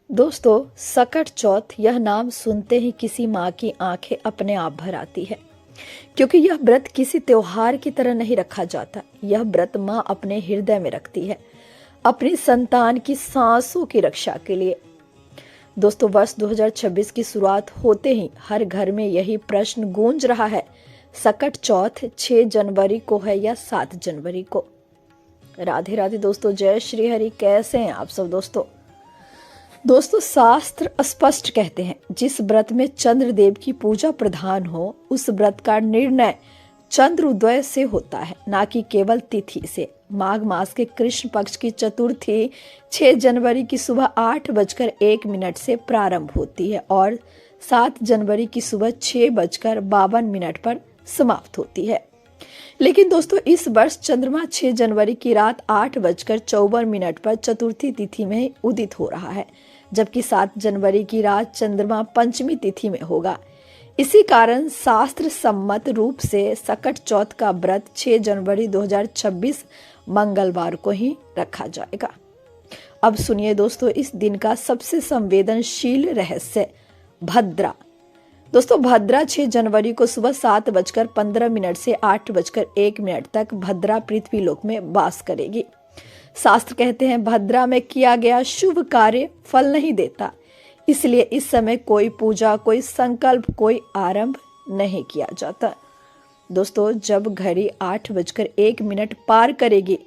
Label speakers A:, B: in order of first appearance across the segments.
A: दोस्तों, सकट चौथ यह नाम सुनते ही किसी माँ की आंखें अपने आप भर आती है, क्योंकि यह व्रत किसी त्योहार की तरह नहीं रखा जाता। यह व्रत माँ अपने हृदय में रखती है, अपनी संतान की सांसों की रक्षा के लिए। दोस्तों, वर्ष 2026 की शुरुआत होते ही हर घर में यही प्रश्न गूंज रहा है, सकट चौथ 6 जनवरी को है या 7 जनवरी को? राधे राधे दोस्तों, जय श्री हरि। कैसे हैं आप सब दोस्तों, शास्त्र स्पष्ट कहते हैं, जिस व्रत में चंद्रदेव की पूजा प्रधान हो, उस व्रत का निर्णय चंद्र उदय से होता है, ना कि केवल तिथि से। माघ मास के कृष्ण पक्ष की चतुर्थी 6 जनवरी की सुबह 8:01 से प्रारंभ होती है और 7 जनवरी की सुबह 6:52 पर समाप्त होती है। लेकिन दोस्तों, इस वर्ष चंद्रमा 6 जनवरी की रात 8:54 पर चतुर्थी तिथि में उदित हो रहा है, जबकि 7 जनवरी की रात चंद्रमा पंचमी तिथि में होगा। इसी कारण शास्त्र सम्मत रूप से सकट चौथ का व्रत 6 जनवरी 2026 मंगलवार को ही रखा जाएगा। अब सुनिए दोस्तों, इस दिन का सबसे संवेदनशील रहस्य भद्रा। दोस्तों, भद्रा 6 जनवरी को सुबह 7:15 से 8:01 तक भद्रा पृथ्वी लोक में वास करेगी। शास्त्र कहते हैं, भद्रा में किया गया शुभ कार्य फल नहीं देता, इसलिए इस समय कोई पूजा, कोई संकल्प, कोई आरंभ नहीं किया जाता। दोस्तों, जब घड़ी 8:01 पार करेगी,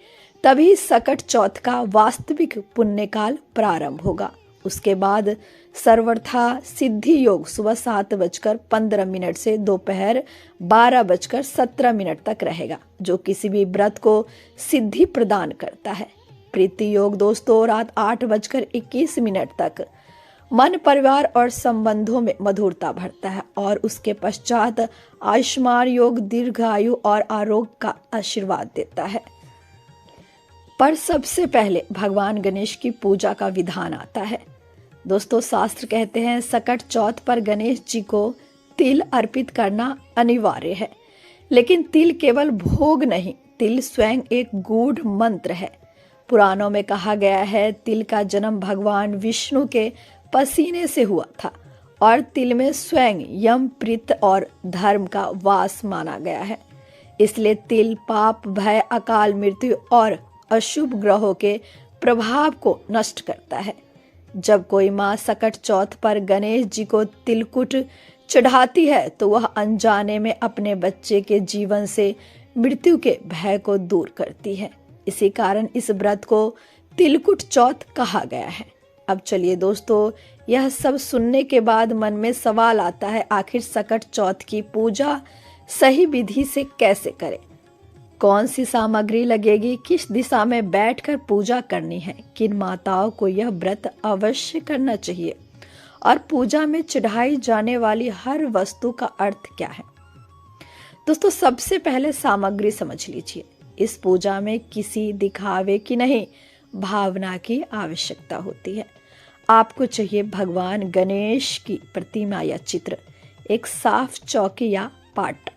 A: तभी सकट चौथ का वास्तविक पुण्यकाल प्रारंभ होगा। उसके बाद सर्वथा सिद्धि योग सुबह 7:15 से दोपहर 12:17 तक रहेगा, जो किसी भी व्रत को सिद्धि प्रदान करता है। प्रीति योग दोस्तों रात 8:21 तक मन, परिवार और संबंधों में मधुरता भरता है और उसके पश्चात आयुष्मान योग दीर्घायु और आरोग्य का आशीर्वाद देता है। पर सबसे पहले भगवान गणेश की पूजा का विधान आता है। दोस्तों, शास्त्र कहते हैं, सकट चौथ पर गणेश जी को तिल अर्पित करना अनिवार्य है। लेकिन तिल केवल भोग नहीं, तिल स्वयं एक गूढ़ मंत्र है। पुराणों में कहा गया है, तिल का जन्म भगवान विष्णु के पसीने से हुआ था और तिल में स्वयं यम, प्रीत और धर्म का वास माना गया है। इसलिए तिल पाप, भय, अकाल मृत्यु और अशुभ ग्रहों के प्रभाव को नष्ट करता है। जब कोई माँ सकट चौथ पर गणेश जी को तिलकुट चढ़ाती है, तो वह अनजाने में अपने बच्चे के जीवन से मृत्यु के भय को दूर करती है। इसी कारण इस व्रत को तिलकुट चौथ कहा गया है। अब चलिए दोस्तों, यह सब सुनने के बाद मन में सवाल आता है, आखिर सकट चौथ की पूजा सही विधि से कैसे करें? कौन सी सामग्री लगेगी? किस दिशा में बैठकर पूजा करनी है? किन माताओं को यह व्रत अवश्य करना चाहिए? और पूजा में चढ़ाई जाने वाली हर वस्तु का अर्थ क्या है? दोस्तों, सबसे पहले सामग्री समझ लीजिए। इस पूजा में किसी दिखावे की नहीं, भावना की आवश्यकता होती है। आपको चाहिए भगवान गणेश की प्रतिमा या चित्र, एक साफ चौकी या पाटा।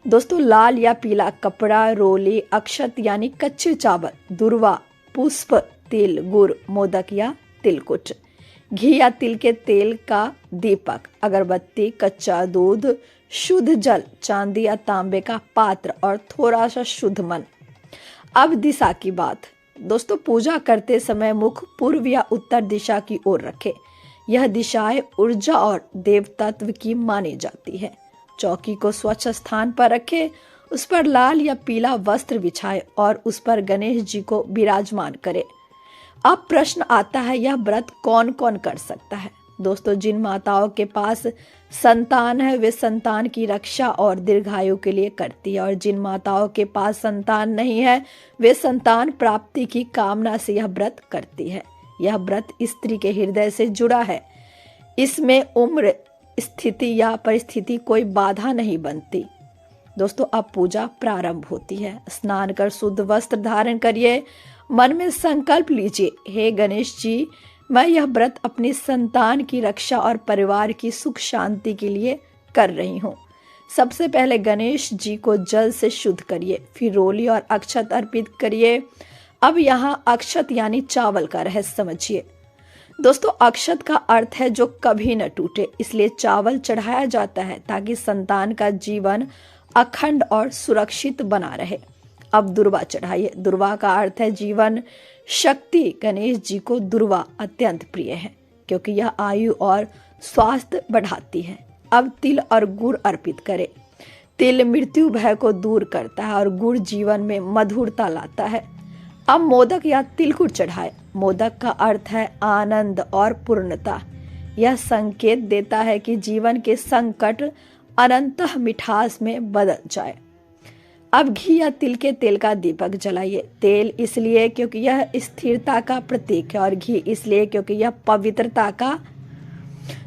A: दोस्तों, लाल या पीला कपड़ा, रोली, अक्षत यानी कच्चे चावल, दुर्वा, पुष्प, तिल, गुड़, मोदक या तिलकुट, घी या तिल के तेल का दीपक, अगरबत्ती, कच्चा दूध, शुद्ध जल, चांदी या तांबे का पात्र और थोड़ा सा शुद्ध मन। अब दिशा की बात। दोस्तों, पूजा करते समय मुख पूर्व या उत्तर दिशा की ओर रखें। यह दिशाएं ऊर्जा और देव तत्व की मानी जाती है। चौकी को स्वच्छ स्थान पर रखें, उस पर लाल या पीला वस्त्र बिछाए और उस पर गणेश जी को विराजमान करें। अब प्रश्न आता है, यह व्रत कौन कौन कर सकता है? दोस्तों, जिन माताओं के पास संतान है, वे संतान की रक्षा और दीर्घायु के लिए करती है, और जिन माताओं के पास संतान नहीं है, वे संतान प्राप्ति की कामना से यह व्रत करती है। यह व्रत स्त्री के हृदय से जुड़ा है। इसमें उम्र, स्थिति या परिस्थिति कोई बाधा नहीं बनती। दोस्तों, अब पूजा प्रारंभ होती है। स्नान कर शुद्ध वस्त्र धारण करिए। मन में संकल्प लीजिए, हे गणेश जी, मैं यह व्रत अपनी संतान की रक्षा और परिवार की सुख शांति के लिए कर रही हूँ। सबसे पहले गणेश जी को जल से शुद्ध करिए, फिर रोली और अक्षत अर्पित करिए। अब यहाँ अक्षत यानी चावल का रहस्य समझिए। दोस्तों अक्षत का अर्थ है जो कभी न टूटे, इसलिए चावल चढ़ाया जाता है ताकि संतान का जीवन अखंड और सुरक्षित बना रहे। अब दुर्वा चढ़ाइए। दुर्वा का अर्थ है जीवन शक्ति। गणेश जी को दुर्वा अत्यंत प्रिय है क्योंकि यह आयु और स्वास्थ्य बढ़ाती है। अब तिल और गुड़ अर्पित करें। तिल मृत्यु भय को दूर करता है और गुड़ जीवन में मधुरता लाता है। अब मोदक या तिलकुट चढ़ाए। मोदक का अर्थ है आनंद और पूर्णता। यह संकेत देता है कि जीवन के संकट अनंतः मिठास में बदल जाए। अब घी या तिल के तेल का दीपक जलाइए। तेल इसलिए क्योंकि यह स्थिरता का प्रतीक है और घी इसलिए क्योंकि यह पवित्रता का।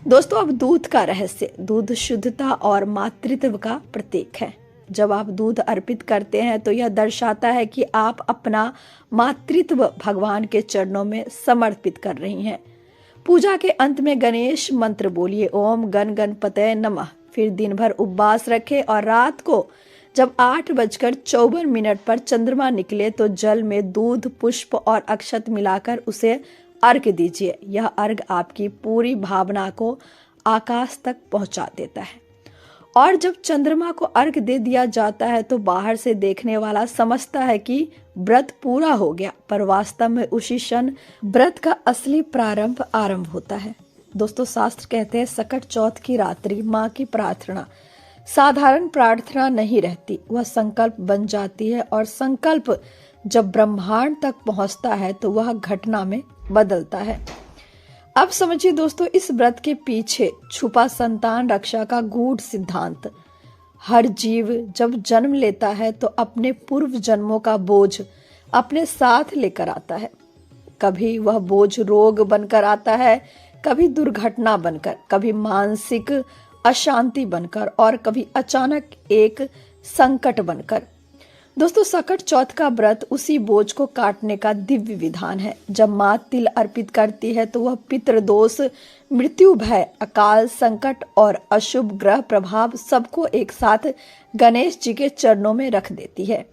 A: दोस्तों अब दूध का रहस्य। दूध शुद्धता और मातृत्व का प्रतीक है। जब आप दूध अर्पित करते हैं तो यह दर्शाता है कि आप अपना मातृत्व भगवान के चरणों में समर्पित कर रही हैं। पूजा के अंत में गणेश मंत्र बोलिए, ओम गण गणपतये नमः। फिर दिन भर उपवास रखें और रात को जब 8:54 पर चंद्रमा निकले तो जल में दूध, पुष्प और अक्षत मिलाकर उसे अर्घ दीजिए। यह अर्घ आपकी पूरी भावना को आकाश तक पहुंचा देता है। और जब चंद्रमा को अर्घ दे दिया जाता है तो बाहर से देखने वाला समझता है कि व्रत पूरा हो गया, पर वास्तव में उसी क्षण व्रत का असली प्रारंभ आरंभ होता है। दोस्तों शास्त्र कहते हैं सकट चौथ की रात्रि माँ की प्रार्थना साधारण प्रार्थना नहीं रहती, वह संकल्प बन जाती है और संकल्प जब ब्रह्मांड तक पहुंचता है तो वह घटना में बदलता है। अब समझिए दोस्तों इस व्रत के पीछे छुपा संतान रक्षा का गूढ़ सिद्धांत। हर जीव जब जन्म लेता है तो अपने पूर्व जन्मों का बोझ अपने साथ लेकर आता है। कभी वह बोझ रोग बनकर आता है, कभी दुर्घटना बनकर, कभी मानसिक अशांति बनकर और कभी अचानक एक संकट बनकर। दोस्तों सकट चौथ का व्रत उसी बोझ को काटने का दिव्य विधान है। जब माँ तिल अर्पित करती है तो वह पितृदोष, मृत्यु भय, अकाल संकट और अशुभ ग्रह प्रभाव सबको एक साथ गणेश जी के चरणों में रख देती है।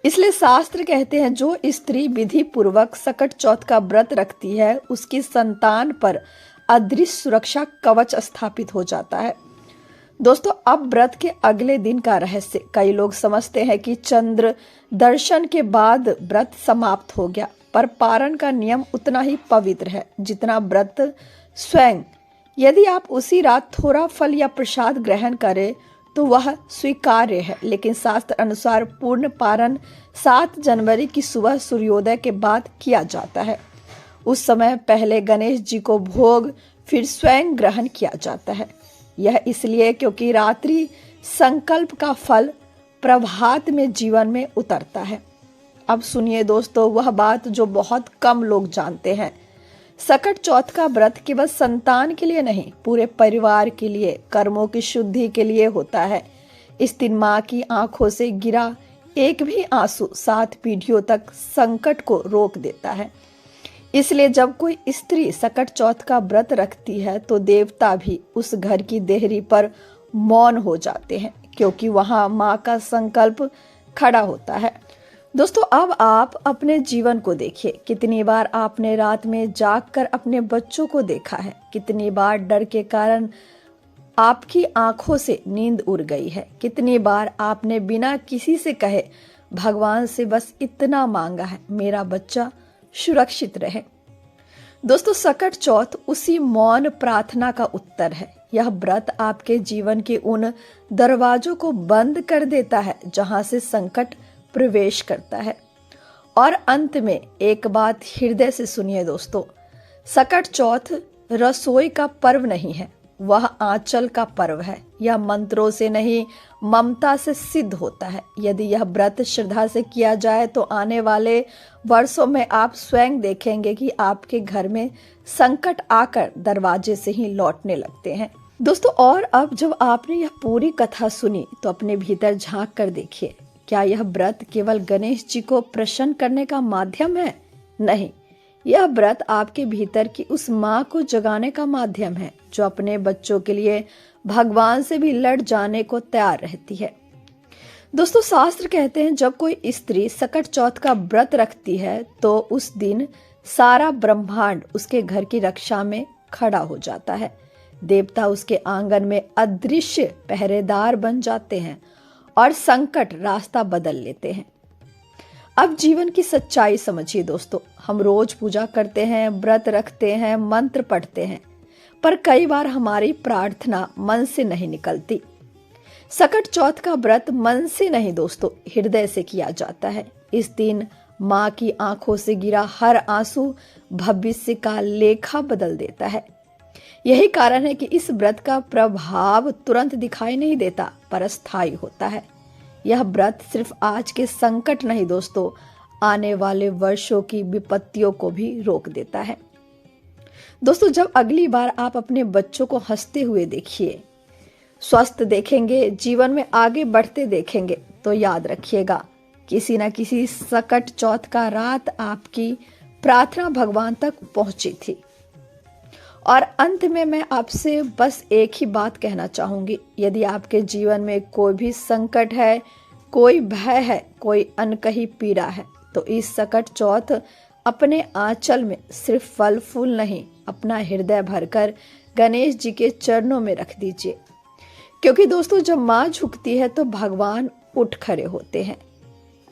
A: इसलिए शास्त्र कहते हैं जो स्त्री विधि पूर्वक सकट चौथ का व्रत रखती है उसकी संतान पर अदृश्य सुरक्षा कवच स्थापित हो जाता है। दोस्तों अब व्रत के अगले दिन का रहस्य। कई लोग समझते हैं कि चंद्र दर्शन के बाद व्रत समाप्त हो गया, पर पारण का नियम उतना ही पवित्र है जितना व्रत स्वयं। यदि आप उसी रात थोड़ा फल या प्रसाद ग्रहण करें तो वह स्वीकार्य है, लेकिन शास्त्र अनुसार पूर्ण पारण 7 जनवरी की सुबह सूर्योदय के बाद किया जाता है। उस समय पहले गणेश जी को भोग, फिर स्वयं ग्रहण किया जाता है। यह इसलिए क्योंकि रात्रि संकल्प का फल प्रभात में जीवन में उतरता है। अब सुनिए दोस्तों वह बात जो बहुत कम लोग जानते हैं। सकट चौथ का व्रत केवल संतान के लिए नहीं, पूरे परिवार के लिए, कर्मों की शुद्धि के लिए होता है। इस दिन माँ की आंखों से गिरा एक भी आंसू 7 पीढ़ियों तक संकट को रोक देता है। इसलिए जब कोई स्त्री सकट चौथ का व्रत रखती है तो देवता भी उस घर की देहरी पर मौन हो जाते हैं, क्योंकि वहां माँ का संकल्प खड़ा होता है। दोस्तों अब आप अपने जीवन को देखिए। कितनी बार आपने रात में जागकर अपने बच्चों को देखा है? कितनी बार डर के कारण आपकी आंखों से नींद उड़ गई है? कितनी बार आपने बिना किसी से कहे भगवान से बस इतना मांगा है, मेरा बच्चा सुरक्षित रहे। दोस्तों सकट चौथ उसी मौन प्रार्थना का उत्तर है। यह व्रत आपके जीवन के उन दरवाजों को बंद कर देता है जहां से संकट प्रवेश करता है। और अंत में एक बात हृदय से सुनिए दोस्तों, सकट चौथ रसोई का पर्व नहीं है, वह आंचल का पर्व है। यह मंत्रों से नहीं, ममता से सिद्ध होता है। यदि यह व्रत श्रद्धा से किया जाए तो आने वाले वर्षों में आप स्वयं देखेंगे कि आपके घर में संकट आकर दरवाजे से ही लौटने लगते हैं। दोस्तों और अब जब आपने यह पूरी कथा सुनी तो अपने भीतर झांक कर देखिए, क्या यह व्रत केवल गणेश जी को प्रसन्न करने का माध्यम है? नहीं, यह व्रत आपके भीतर की उस माँ को जगाने का माध्यम है जो अपने बच्चों के लिए भगवान से भी लड़ जाने को तैयार रहती है। दोस्तों शास्त्र कहते हैं जब कोई स्त्री सकट चौथ का व्रत रखती है तो उस दिन सारा ब्रह्मांड उसके घर की रक्षा में खड़ा हो जाता है। देवता उसके आंगन में अदृश्य पहरेदार बन जाते हैं और संकट रास्ता बदल लेते हैं। अब जीवन की सच्चाई समझिए दोस्तों। हम रोज पूजा करते हैं, व्रत रखते हैं, मंत्र पढ़ते हैं, पर कई बार हमारी प्रार्थना मन से नहीं निकलती। सकट चौथ का व्रत मन से नहीं दोस्तों, हृदय से किया जाता है। इस दिन माँ की आंखों से गिरा हर आंसू भविष्य का लेखा बदल देता है। यही कारण है कि इस व्रत का प्रभाव तुरंत दिखाई नहीं देता, पर स्थायी होता है। यह व्रत सिर्फ आज के संकट नहीं दोस्तों, आने वाले वर्षों की विपत्तियों को भी रोक देता है। दोस्तों, जब अगली बार आप अपने बच्चों को हंसते हुए देखिए, स्वस्थ देखेंगे, जीवन में आगे बढ़ते देखेंगे, तो याद रखिएगा किसी न किसी सकट चौथ का रात आपकी प्रार्थना भगवान तक पहुंची थी। और अंत में मैं आपसे बस एक ही बात कहना चाहूंगी, यदि आपके जीवन में कोई भी संकट है, कोई भय है, कोई अनकही पीड़ा है, तो इस सकट चौथ अपने आंचल में सिर्फ फल फूल नहीं, अपना हृदय भरकर गणेश जी के चरणों में रख दीजिए। क्योंकि दोस्तों, जब माँ झुकती है तो भगवान उठ खड़े होते हैं।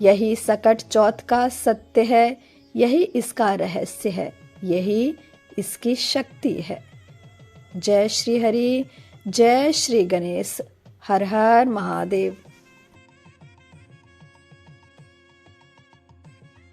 A: यही सकट चौथ का सत्य है, यही इसका रहस्य है, यही इसकी शक्ति है। जय श्री हरि, जय श्री गणेश, हर हर महादेव।